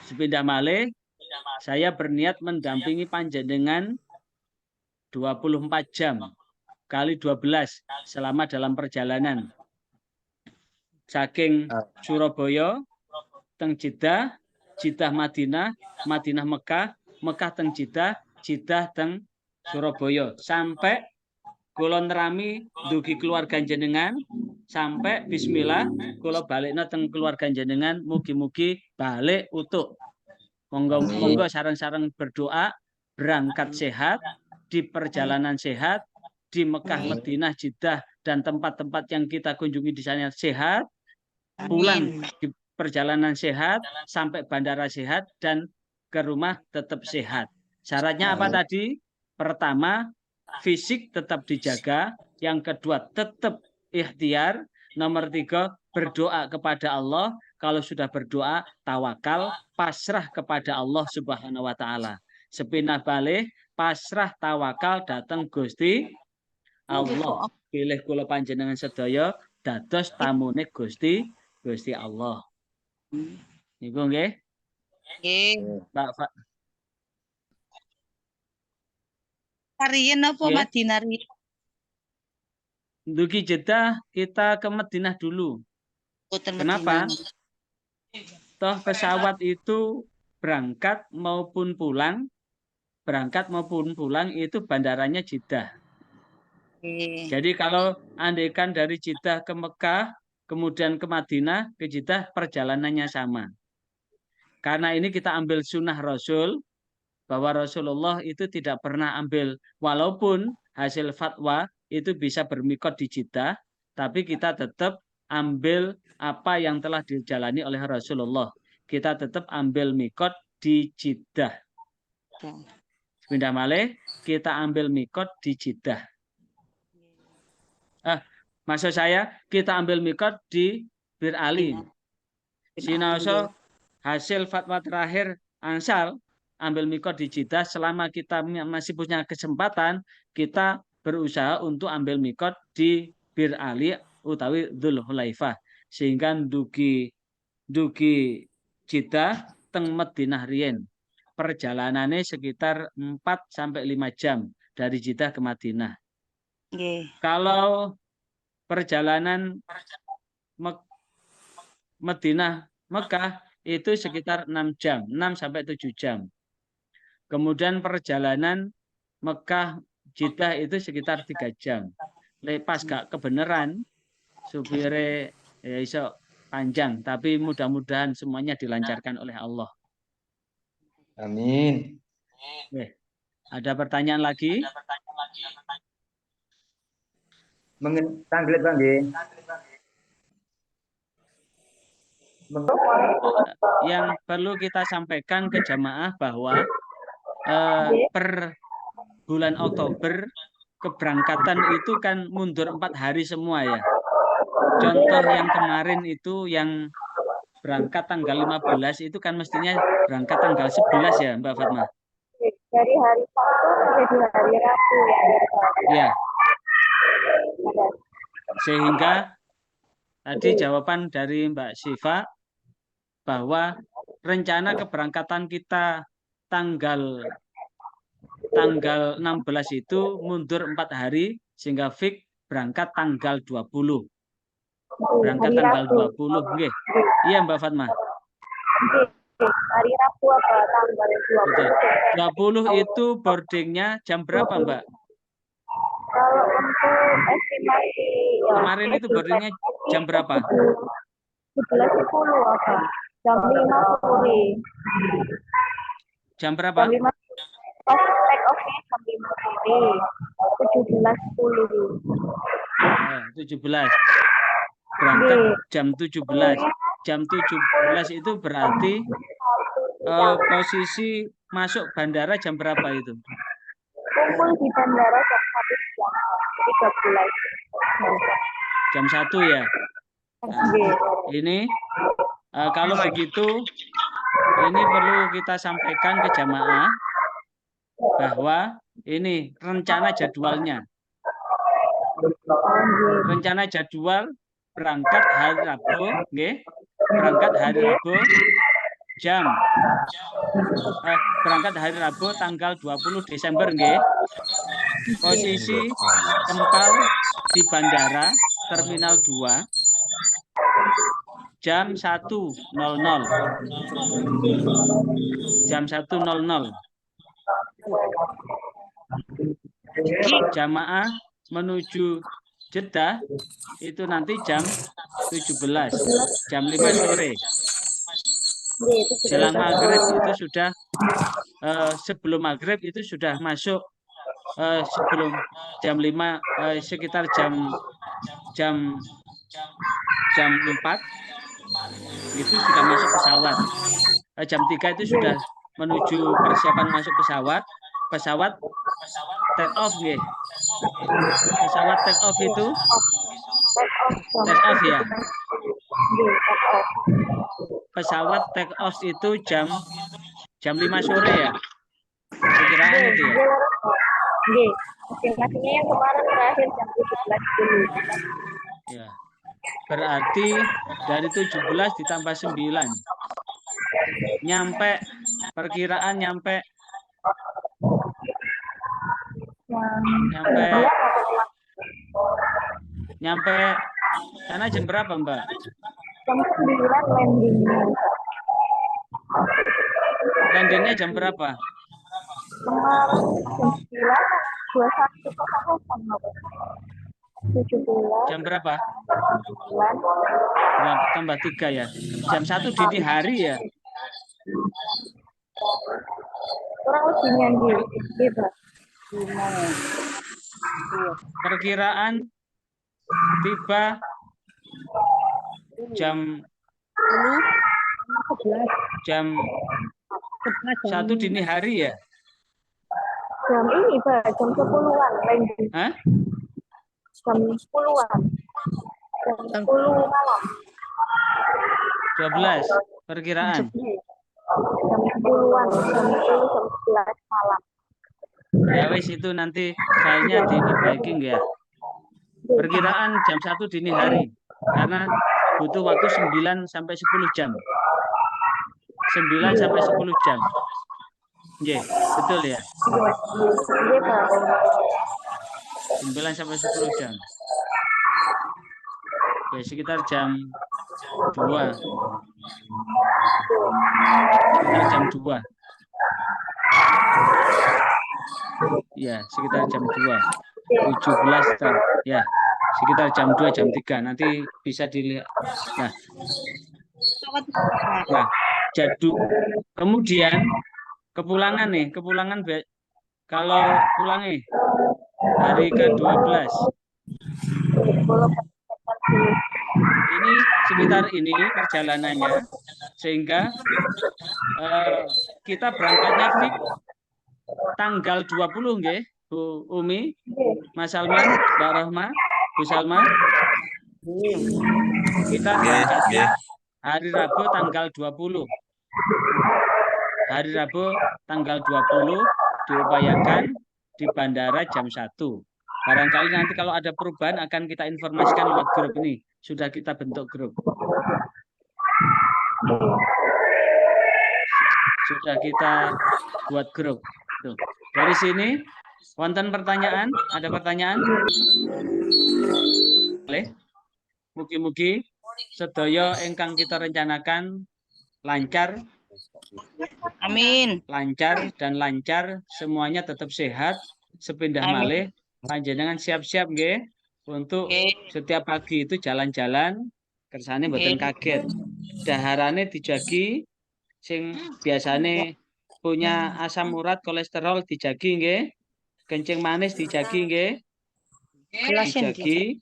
Sepindah malih, saya berniat mendampingi panjenengan 24 jam kali 12 selama dalam perjalanan. Saking Surabaya, teng Jeddah, Jeddah Madinah, Madinah Mekah, Mekah teng Jeddah, Jeddah teng Surabaya. Sampai kula nerami dugi keluarga jenengan, sampai bismillah kula balikna teng keluarga jenengan, mugi-mugi balik utuh. Monggo sareng-sareng berdoa, berangkat sehat, di perjalanan sehat, di Mekah, Madinah, Jeddah, dan tempat-tempat yang kita kunjungi di sana sehat, pulang di perjalanan sehat, sampai bandara sehat, dan ke rumah tetap sehat. Syaratnya apa tadi? Pertama, fisik tetap dijaga. Yang kedua, tetap ikhtiar. Nomor 3, berdoa kepada Allah. Kalau sudah berdoa, tawakal, pasrah kepada Allah Subhanahu wa Ta'ala. Sepindah balik, pasrah tawakal datang Gusti Allah. Pilih kula panjenengan sedaya dados tamune Gusti Allah. Niku nggih. Nggih. Mbak Riyen apa Nggih. Madinah riyen? Dugi Jeddah kita ke Madinah dulu. Boten Kenapa? Madinah. Toh pesawat itu berangkat maupun pulang itu bandaranya Jeddah. Nggih. Jadi kalau andaikan dari Jeddah ke Mekah, kemudian ke Madinah, ke Jeddah perjalanannya sama. Karena ini kita ambil sunnah Rasul, bahwa Rasulullah itu tidak pernah ambil, walaupun hasil fatwa itu bisa bermikot di Jeddah, tapi kita tetap ambil apa yang telah dijalani oleh Rasulullah. Kita tetap ambil mikot di Jeddah. Pindah malih, kita ambil mikot di Jeddah. Maksud saya, kita ambil mikot di Bir Ali. Sinaoso hasil fatwa terakhir Ansal ambil mikot di Jeddah, selama kita masih punya kesempatan, kita berusaha untuk ambil mikot di Bir Ali utawi Dzul Hulaifah, sehingga dugi Jeddah teng Madinah riyen. Perjalanannya sekitar 4 sampai 5 jam dari Jeddah ke Madinah. Nggih. Kalau perjalanan Madinah Mekah itu sekitar 6 jam, 6 sampai 7 jam. Kemudian perjalanan Mekah Jeddah itu sekitar 3 jam. Lepas gak kebenaran, supire ya iso panjang, tapi mudah-mudahan semuanya dilancarkan oleh Allah. Amin. Ada pertanyaan lagi? Tanglet Bang nggih. Yang perlu kita sampaikan ke jamaah bahwa per bulan Oktober keberangkatan itu kan mundur 4 hari semua ya. Contoh yang kemarin itu yang berangkat tanggal 15 itu kan mestinya berangkat tanggal 11 ya Mbak Fatma. Dari hari Sabtu menjadi hari Rabu ya. Ya. Sehingga tadi jawaban dari Mbak Syifa bahwa rencana keberangkatan kita tanggal 16 itu mundur 4 hari sehingga fix berangkat tanggal 20. Berangkat tanggal 20, nggih. Iya Mbak Fatma. Hari Rabu apa tanggal 20? 20 itu boardingnya jam berapa Mbak? Kalau untuk estimasi kemarin itu boardingnya jam berapa? 11.10 apa? Jam 5 sore. Jam berapa? Jam 5 take off-nya jam 5 sore. 17.10. 17. Berangkat jam 17. Jam 17 itu berarti posisi masuk bandara jam berapa itu? Kumpul di bandara jam 1 Jam 1 ya. Nah, ini kalau begitu ini perlu kita sampaikan ke jamaah bahwa ini rencana jadwalnya. Rencana jadwal berangkat hari Rabu, nggih. Berangkat hari Rabu berangkat hari Rabu tanggal 20 Desember nggih. Posisi tempal di bandara Terminal 2 jam 1.00. Jam 1.00. Jamaah menuju Jeddah itu nanti jam 17, jam 5 sore. Jelang maghrib itu sudah sebelum maghrib itu sudah masuk sebelum jam 5 sekitar jam 4 itu sudah masuk pesawat. Jam 3 itu sudah menuju persiapan masuk pesawat. Pesawat take off nggih. Pesawat take off itu take off ya. Pesawat take off itu jam 5 sore ya. Perkiraan itu ya. Nggih. Estimasinya yang kemarin terakhir jam 17.10. Ya. Berarti dari 17 ditambah 9. Nyampe perkiraan nyampe Nyampe Iya, atau nyampe sana jam berapa, Mbak? jam 9 landingnya. Landingnya jam berapa? Kemarin jam 9, 21 kok aku sama 17, Jam berapa? 9, Tambah 3 ya. Jam 1 dini hari ya. kurang lebihnya gitu. Perkiraan tiba jam 1 dini hari ya. Jam ini, Pak, jam 10-an landing. Hah? Jam 10-an. Jam 10 malam. 12 perkiraan. Jam 10-an, jam 10, jam 11 malam. Ya wis itu nanti filenya diperbaiki ya. Perkiraan jam 1 dini hari. Karena butuh waktu 9 sampai 10 jam. 9 sampai 10 jam. Nggih, betul ya. Iya, Pak. 9 sampai 10 jam. Ya sekitar jam 2. Sekitar jam 2. Ya, sekitar jam 2. 17 tahun. Ya, sekitar jam 2, jam 3. Nanti bisa dilihat. Nah, kemudian kepulangan nih, kalau pulang nih hari ke-12. Ini sekitar ini perjalanannya sehingga kita berangkatnya fix tanggal 20 nggih, Bu Umi, Mas Salman, Mbak Rohma, Bu Salma. Kita berangkatnya hari Rabu tanggal 20. Hari Rabu tanggal 20 diupayakan di bandara jam 1. Barangkali nanti kalau ada perubahan akan kita informasikan lewat grup ini. Sudah kita bentuk grup. Sudah kita buat grup. Tuh. Dari sini, wonten pertanyaan? Ada pertanyaan? Boleh. Mugi-mugi sedaya ingkang kita rencanakan lancar. Amin. Lancar dan lancar, semuanya tetap sehat. Sepindah malih, panjenengan siap-siap nggih untuk setiap pagi itu jalan-jalan, kersane mboten kaget. Daharane dijagi, sing biasane punya asam urat, kolesterol dijagi nggih. Kencing manis dijagi nggih. Dijagi.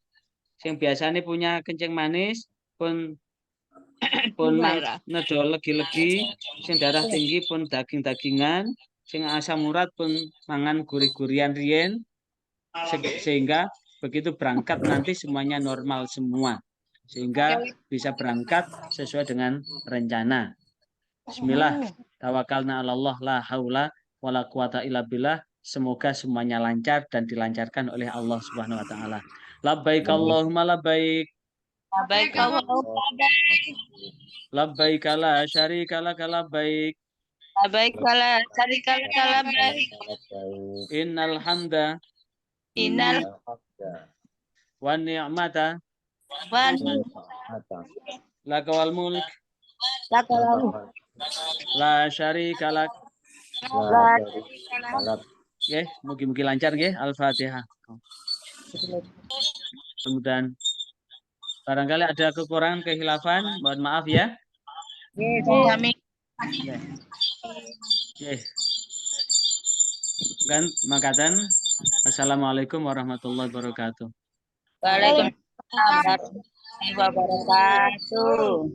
Sing biasane punya kencing manis pun nedo legi-legi, sing darah tinggi pun daging-dagingan, sing asam urat pun mangan gurih-gurian riyen, sehingga begitu berangkat nanti semuanya normal semua, sehingga bisa berangkat sesuai dengan rencana. Bismillah, tawakalna 'alallah, la haula wala quwata illa billah. Semoga semuanya lancar dan dilancarkan oleh Allah Subhanahu wa taala. Labbaik Allahumma labbaik. Baik, Allahumma baik. Labbaik la syarika lak labbaik. Baik, salah kala baik. Innal hamda Innal wan ni'mata wan laka wal mulk lakalau la syarika lak. la Nggih, mugi-mugi lancar nggih. Al-Fatihah. Mudah-mudahan barangkali ada kekurangan, kehilafan, mohon maaf ya. Amin. Nggih. Kan makaten. Assalamualaikum warahmatullahi wabarakatuh. Waalaikumsalam warahmatullahi wabarakatuh.